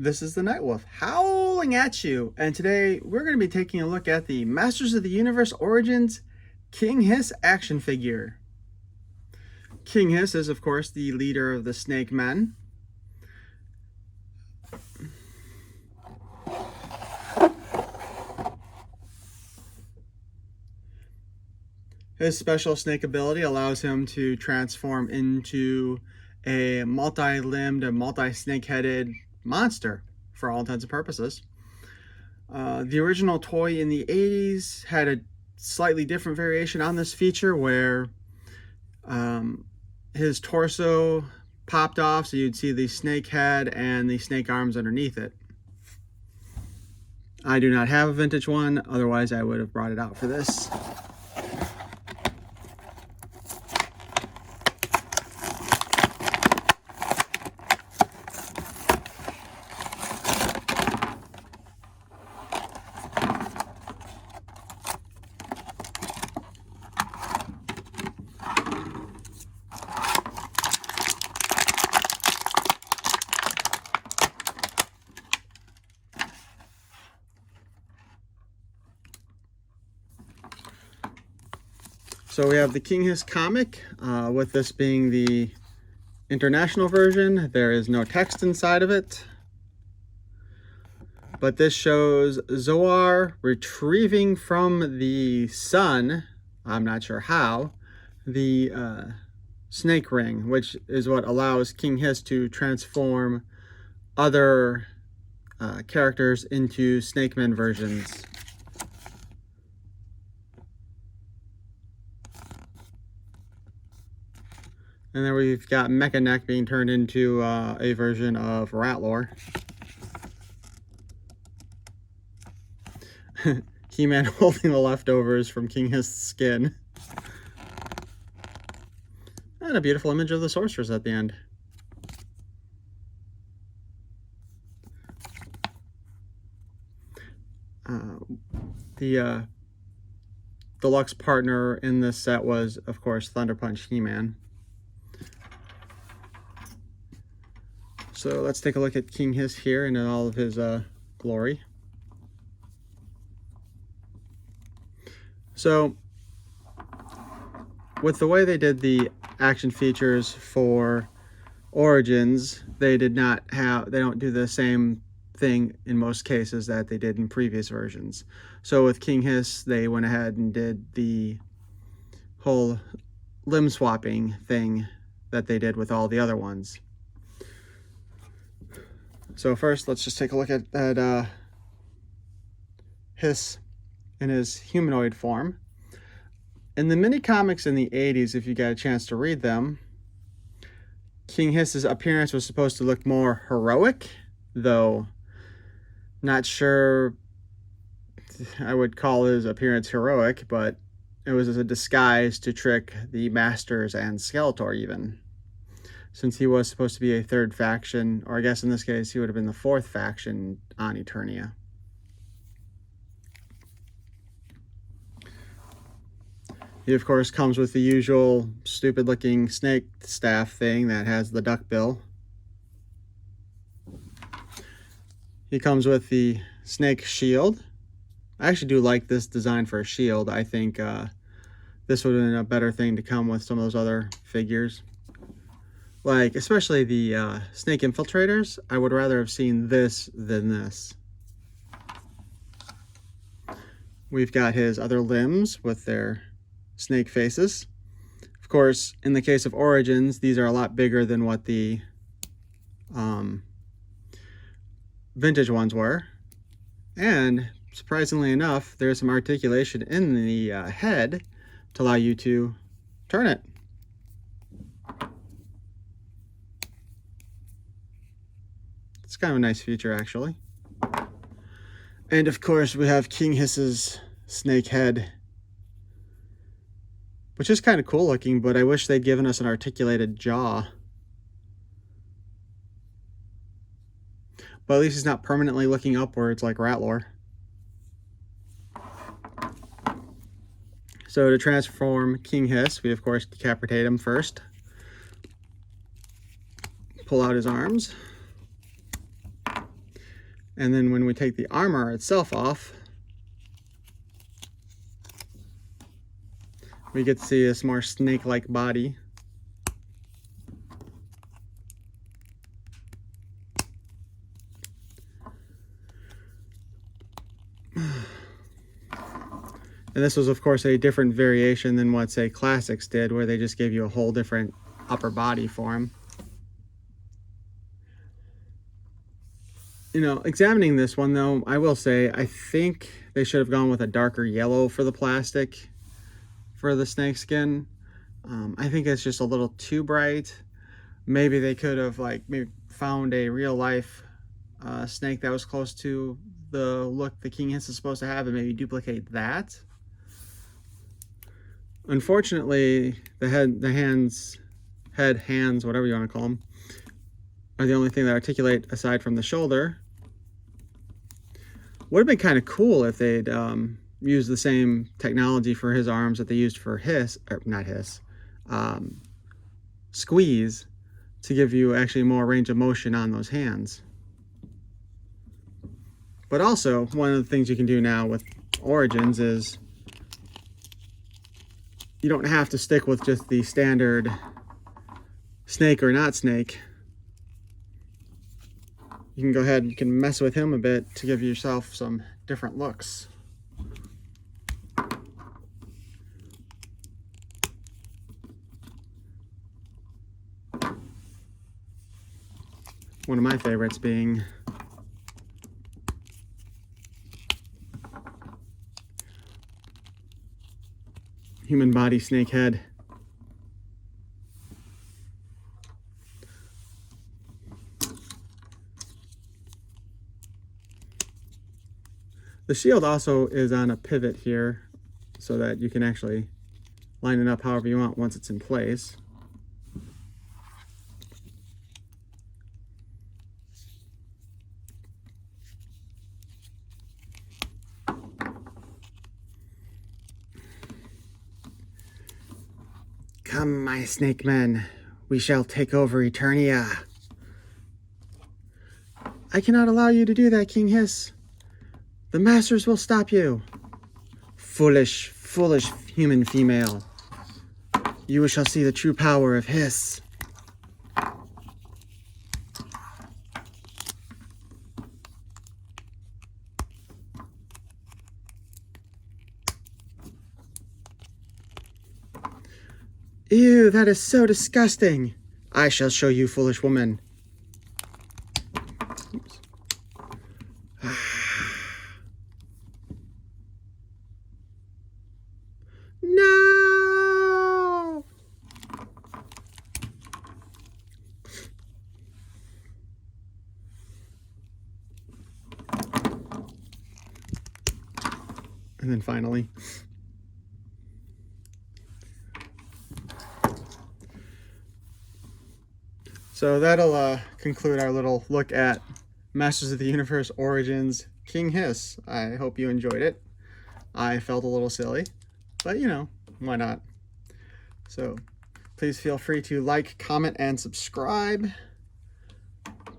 This is the Night Wolf howling at you, and today we're going to be taking a look at the Masters of the Universe Origins King Hiss action figure. King Hiss is, of course, the leader of the Snake Men. His special snake ability allows him to transform into a multi-limbed and multi-snake-headed monster for all intents and purposes. The original toy in the 80s had a slightly different variation on this feature where his torso popped off, so you'd see the snake head and the snake arms underneath it. I do not have a vintage one, otherwise I would have brought it out for this. So we have the King Hiss comic, with this being the international version. There is no text inside of it. But this shows Zoar retrieving from the sun, I'm not sure how, the snake ring, which is what allows King Hiss to transform other characters into Snake Men versions. And then we've got Mecha Neck being turned into a version of Ratlore. He-Man holding the leftovers from King Hiss' skin. And a beautiful image of the sorceress at the end. The deluxe partner in this set was, of course, Thunder Punch He-Man. So let's take a look at King Hiss here in all of his glory. So with the way they did the action features for Origins, they don't do the same thing in most cases that they did in previous versions. So with King Hiss, they went ahead and did the whole limb swapping thing that they did with all the other ones. So first, let's just take a look at Hiss in his humanoid form. In the mini comics in the 80s, if you got a chance to read them, King Hiss's appearance was supposed to look more heroic, though not sure I would call his appearance heroic, but it was as a disguise to trick the Masters and Skeletor even. Since he was supposed to be a third faction, or I guess in this case he would have been the fourth faction on Eternia. He of course comes with the usual stupid looking snake staff thing that has the duck bill. He comes with the snake shield. I actually do like this design for a shield. I think this would have been a better thing to come with some of those other figures. Like, especially the snake infiltrators, I would rather have seen this than this. We've got his other limbs with their snake faces. Of course, in the case of Origins, these are a lot bigger than what the vintage ones were. And surprisingly enough, there's some articulation in the head to allow you to turn it. It's kind of a nice feature, actually. And of course, we have King Hiss's snake head, which is kind of cool looking, but I wish they'd given us an articulated jaw. But at least he's not permanently looking upwards like Ratlore. So to transform King Hiss, we of course decapitate him first. Pull out his arms. And then when we take the armor itself off, we get to see this more snake-like body. And this was, of course, a different variation than what, say, Classics did, where they just gave you a whole different upper body form. You know, examining this one, though, I will say, I think they should have gone with a darker yellow for the plastic for the snake skin. I think it's just a little too bright. Maybe they could have, like, maybe found a real-life snake that was close to the look the King Hiss is supposed to have and maybe duplicate that. Unfortunately, the hands, whatever you want to call them, are the only thing that articulate aside from the shoulder. Would have been kind of cool if they'd used the same technology for his arms that they used for Squeeze, to give you actually more range of motion on those hands. But also, one of the things you can do now with Origins is you don't have to stick with just the standard snake or not snake. You can go ahead and you can mess with him a bit to give yourself some different looks. One of my favorites being human body snake head. The shield also is on a pivot here so that you can actually line it up however you want once it's in place. Come, my snake men, we shall take over Eternia. I cannot allow you to do that, King Hiss. The masters will stop you. Foolish, foolish human female. You shall see the true power of Hiss. Ew, that is so disgusting. I shall show you, foolish woman. Oops. No! And then finally, so that'll conclude our little look at Masters of the Universe Origins King Hiss. I hope you enjoyed it. I felt a little silly, but you know, why not? So please feel free to like, comment, and subscribe.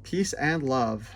Peace and love.